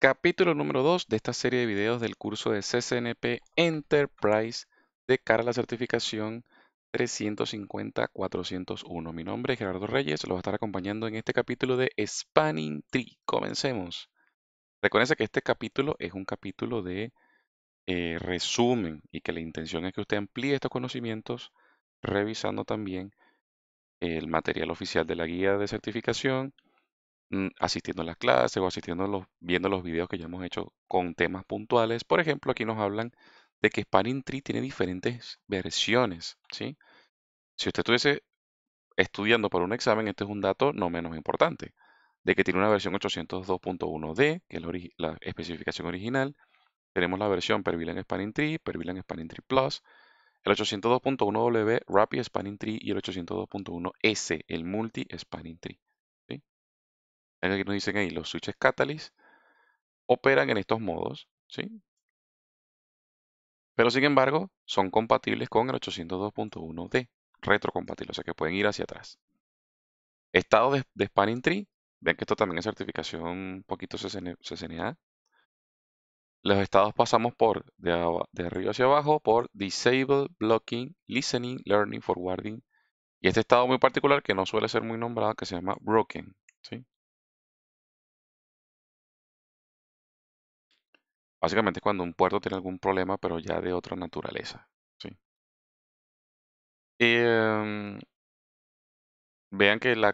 Capítulo número 2 de esta serie de videos del curso de CCNP Enterprise de cara a la certificación 350-401. Mi nombre es Gerardo Reyes, lo voy a estar acompañando en este capítulo de Spanning Tree. Comencemos. Recuerden que este capítulo es un capítulo de resumen y que la intención es que usted amplíe estos conocimientos revisando también el material oficial de la guía de certificación, asistiendo a las clases o viendo los videos que ya hemos hecho con temas puntuales. Por ejemplo, aquí nos hablan de que Spanning Tree tiene diferentes versiones, ¿sí? Si usted estuviese estudiando para un examen, este es un dato no menos importante, de que tiene una versión 802.1D, que es la especificación original. Tenemos la versión Per VLAN Spanning Tree, Per VLAN Spanning Tree Plus, el 802.1W Rapid Spanning Tree y el 802.1S, el Multi Spanning Tree. ¿Sí? Aquí nos dicen ahí, los switches Catalyst operan en estos modos, ¿sí? Pero sin embargo, son compatibles con el 802.1D, retrocompatibles, o sea que pueden ir hacia atrás. Estado de Spanning Tree, ven que esto también es certificación un poquito CCNA. Los estados pasamos por de arriba hacia abajo, por Disable, Blocking, Listening, Learning, Forwarding, y este estado muy particular que no suele ser muy nombrado, que se llama Broken, ¿sí? Básicamente es cuando un puerto tiene algún problema, pero ya de otra naturaleza, ¿sí? Em, Vean que la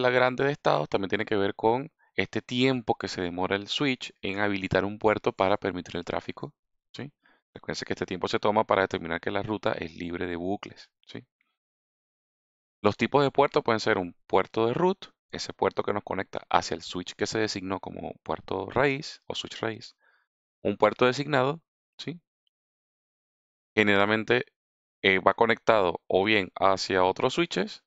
grande de estados también tiene que ver con este tiempo que se demora el switch en habilitar un puerto para permitir el tráfico, ¿sí? Recuerden que este tiempo se toma para determinar que la ruta es libre de bucles, ¿sí? Los tipos de puertos pueden ser un puerto de root, ese puerto que nos conecta hacia el switch que se designó como puerto raíz o switch raíz, un puerto designado, ¿sí? Generalmente va conectado o bien hacia otros switches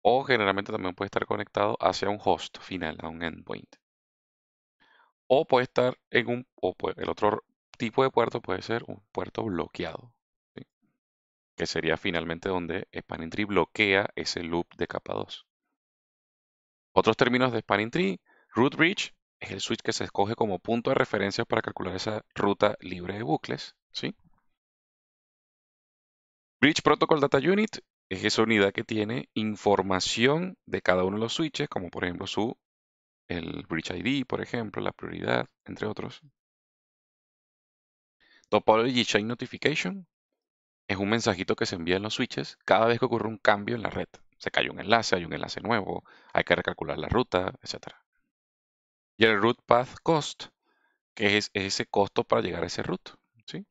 o generalmente también puede estar conectado hacia un host final, a un endpoint. O puede estar el otro tipo de puerto puede ser un puerto bloqueado, ¿sí? Que sería finalmente donde Spanning Tree bloquea ese loop de capa 2. Otros términos de Spanning Tree, Root Bridge es el switch que se escoge como punto de referencia para calcular esa ruta libre de bucles, ¿sí? Bridge Protocol Data Unit es esa unidad que tiene información de cada uno de los switches, como por ejemplo el Bridge ID, por ejemplo, la prioridad, entre otros. Topology Chain Notification es un mensajito que se envía en los switches cada vez que ocurre un cambio en la red. Se cayó un enlace, hay un enlace nuevo, hay que recalcular la ruta, etc. Y el Root Path Cost, que es ese costo para llegar a ese root, ¿sí?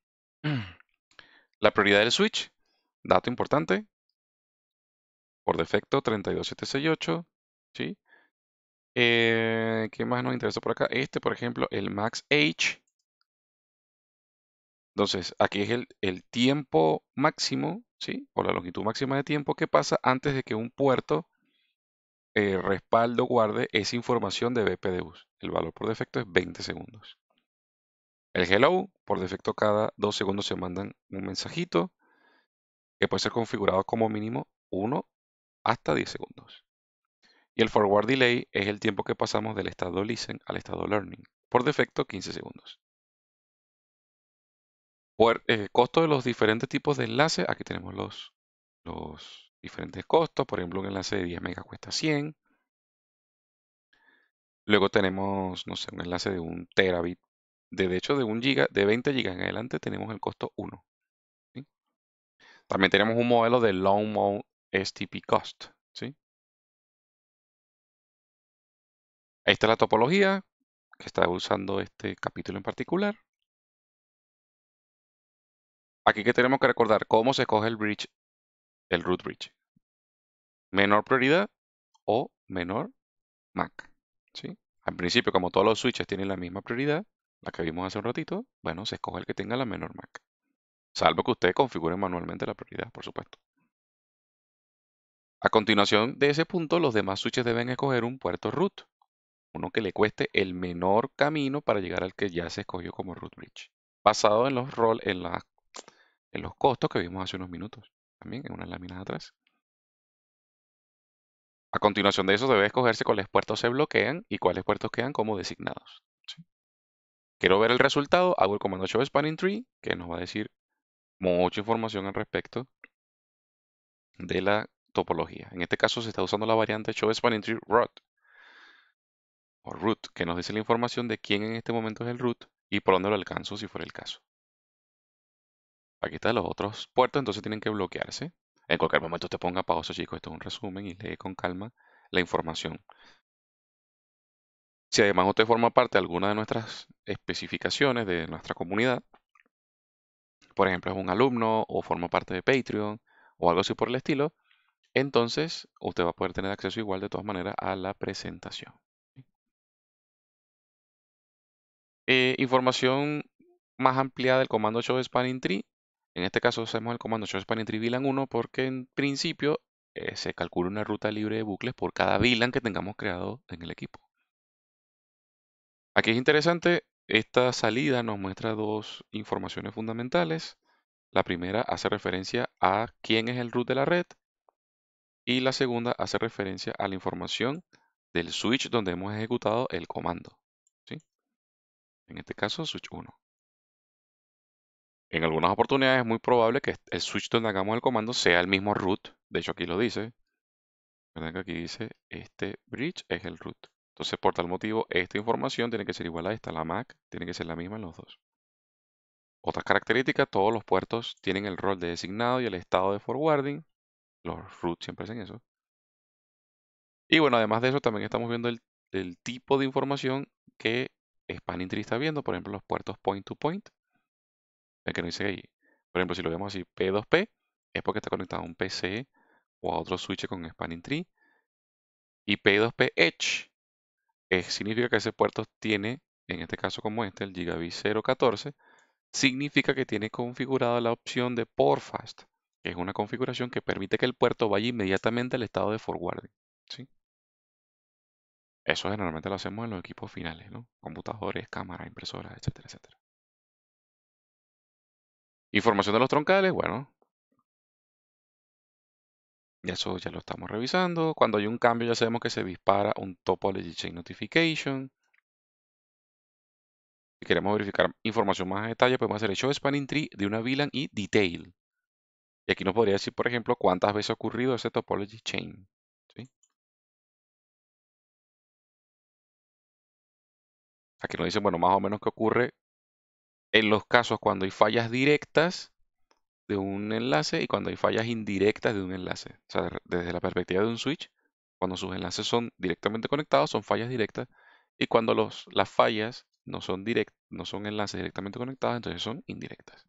La prioridad del switch, dato importante, por defecto 32768, ¿sí? ¿Qué más nos interesa por acá? Por ejemplo, el max age. Entonces, aquí es el tiempo máximo, ¿sí? O la longitud máxima de tiempo que pasa antes de que un puerto respaldo guarde esa información de BPDUs. El valor por defecto es 20 segundos. El hello, por defecto cada 2 segundos se mandan un mensajito que puede ser configurado como mínimo 1 hasta 10 segundos. Y el forward delay es el tiempo que pasamos del estado listen al estado learning. Por defecto, 15 segundos. Costo de los diferentes tipos de enlaces. Aquí tenemos los diferentes costos. Por ejemplo, un enlace de 10 megas cuesta 100. Luego tenemos, no sé, un enlace de 1 terabit. De hecho, de 1 giga, de 20 gigas en adelante tenemos el costo 1. ¿Sí? También tenemos un modelo de Long Mode STP Cost. ¿Sí? Esta es la topología que está usando este capítulo en particular. Aquí que tenemos que recordar cómo se escoge el bridge, el root bridge. Menor prioridad o menor MAC. ¿Sí? Al principio, como todos los switches tienen la misma prioridad, la que vimos hace un ratito, bueno, se escoge el que tenga la menor MAC. Salvo que usted configure manualmente la prioridad, por supuesto. A continuación de ese punto, los demás switches deben escoger un puerto root, uno que le cueste el menor camino para llegar al que ya se escogió como root bridge, basado en en los costos que vimos hace unos minutos, también en unas láminas atrás. A continuación de eso debe escogerse cuáles puertos se bloquean y cuáles puertos quedan como designados. Quiero ver el resultado, hago el comando show spanning tree, que nos va a decir mucha información al respecto de la topología. En este caso se está usando la variante show spanning tree root o root, que nos dice la información de quién en este momento es el root y por dónde lo alcanzo si fuera el caso. Aquí están los otros puertos, entonces tienen que bloquearse. En cualquier momento te ponga pausa, chicos, esto es un resumen y lee con calma la información. Si además usted forma parte de alguna de nuestras especificaciones de nuestra comunidad, por ejemplo, es un alumno o forma parte de Patreon o algo así por el estilo, entonces usted va a poder tener acceso igual de todas maneras a la presentación. Información más ampliada del comando show spanning tree. En este caso hacemos el comando show spanning tree VLAN 1 porque en principio se calcula una ruta libre de bucles por cada VLAN que tengamos creado en el equipo. Aquí es interesante, esta salida nos muestra dos informaciones fundamentales. La primera hace referencia a quién es el root de la red y la segunda hace referencia a la información del switch donde hemos ejecutado el comando. ¿Sí? En este caso, switch 1. En algunas oportunidades es muy probable que el switch donde hagamos el comando sea el mismo root. De hecho, aquí lo dice. ¿Verdad que aquí dice este bridge es el root? Entonces, por tal motivo, esta información tiene que ser igual a esta. La MAC tiene que ser la misma en los dos. Otras características, todos los puertos tienen el rol de designado y el estado de forwarding. Los roots siempre hacen eso. Y bueno, además de eso, también estamos viendo el tipo de información que Spanning Tree está viendo. Por ejemplo, los puertos point to point. El que nos dice ahí. Por ejemplo, si lo vemos así, P2P, es porque está conectado a un PC o a otro switch con Spanning Tree. Y P2P Edge significa que ese puerto tiene, en este caso como este, el Gigabit 014, significa que tiene configurada la opción de port fast, que es una configuración que permite que el puerto vaya inmediatamente al estado de forwarding. ¿Sí? Eso generalmente lo hacemos en los equipos finales, ¿no? Computadores, cámaras, impresoras, etcétera, etcétera. Información de los troncales, bueno, ya eso ya lo estamos revisando. Cuando hay un cambio ya sabemos que se dispara un topology chain notification. Si queremos verificar información más a detalle, podemos hacer el show spanning tree de una VLAN y detail. Y aquí nos podría decir, por ejemplo, cuántas veces ha ocurrido ese topology chain. ¿Sí? Aquí nos dice, bueno, más o menos qué ocurre en los casos cuando hay fallas directas de un enlace y cuando hay fallas indirectas de un enlace. O sea, desde la perspectiva de un switch, cuando sus enlaces son directamente conectados, son fallas directas. Y cuando las fallas no son enlaces directamente conectados, entonces son indirectas.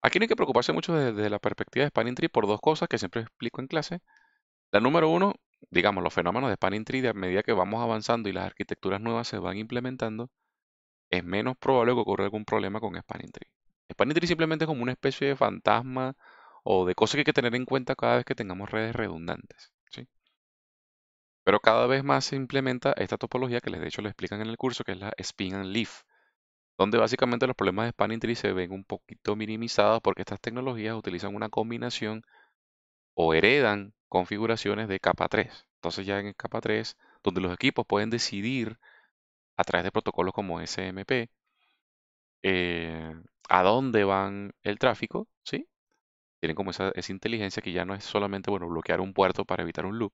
Aquí no hay que preocuparse mucho desde la perspectiva de Spanning Tree por dos cosas que siempre explico en clase. La número uno, digamos, los fenómenos de Spanning Tree, a medida que vamos avanzando y las arquitecturas nuevas se van implementando, es menos probable que ocurra algún problema con Spanning Tree. Spanning Tree simplemente es como una especie de fantasma o de cosa que hay que tener en cuenta cada vez que tengamos redes redundantes. ¿Sí? Pero cada vez más se implementa esta topología que de hecho le explican en el curso, que es la Spin and Leaf, donde básicamente los problemas de Spanning Tree se ven un poquito minimizados porque estas tecnologías utilizan una combinación o heredan configuraciones de capa 3. Entonces ya en capa 3, donde los equipos pueden decidir a través de protocolos como SMP eh, a dónde van el tráfico, ¿sí? Tienen como esa inteligencia que ya no es solamente, bueno, bloquear un puerto para evitar un loop.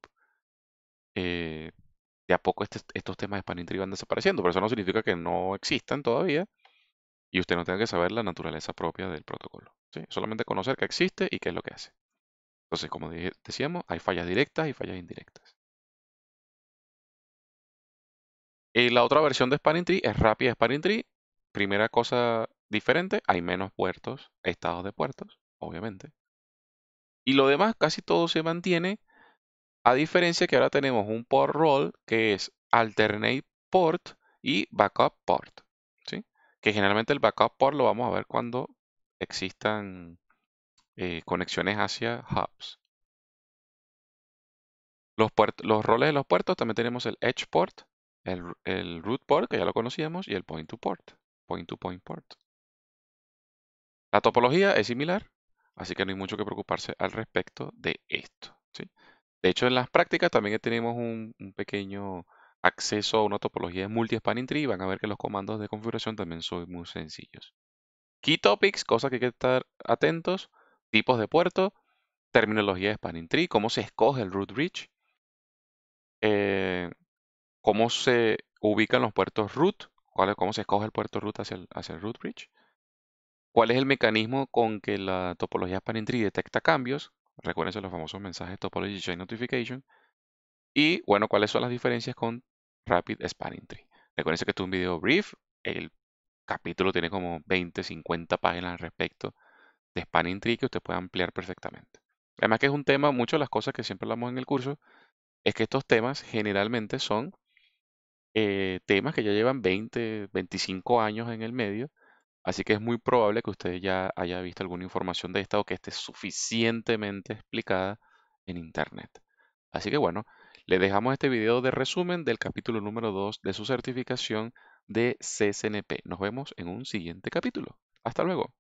Eh, de a poco estos temas de spanning tree van desapareciendo, pero eso no significa que no existan todavía y usted no tenga que saber la naturaleza propia del protocolo, ¿sí? Solamente conocer que existe y qué es lo que hace. Entonces, como decíamos, hay fallas directas y fallas indirectas. La otra versión de Spanning Tree es Rapid Spanning Tree. Primera cosa diferente, hay menos puertos, estados de puertos, obviamente. Y lo demás, casi todo se mantiene, a diferencia que ahora tenemos un port role que es alternate port y backup port, ¿sí? Que generalmente el backup port lo vamos a ver cuando existan conexiones hacia hubs. Los roles de los puertos también tenemos el edge port, el root port, que ya lo conocíamos, y el point to port, point to point port. La topología es similar, así que no hay mucho que preocuparse al respecto de esto, ¿sí? De hecho, en las prácticas también tenemos un pequeño acceso a una topología de multi-spanning tree y van a ver que los comandos de configuración también son muy sencillos. Key topics, cosas que hay que estar atentos, tipos de puerto, terminología de spanning tree, cómo se escoge el root bridge, eh, cómo se ubican los puertos root, cómo se escoge el puerto root hacia el root bridge, cuál es el mecanismo con que la topología spanning tree detecta cambios, recuérdense los famosos mensajes topology chain notification, y bueno, cuáles son las diferencias con rapid spanning tree. Recuérdense que esto es un video brief, el capítulo tiene como 20, 50 páginas al respecto de spanning tree que usted puede ampliar perfectamente. Además que es un tema, muchas de las cosas que siempre hablamos en el curso, es que estos temas generalmente son temas que ya llevan 20, 25 años en el medio, así que es muy probable que usted ya haya visto alguna información de esta o que esté suficientemente explicada en internet. Así que bueno, le dejamos este video de resumen del capítulo número 2 de su certificación de CCNP. Nos vemos en un siguiente capítulo. Hasta luego.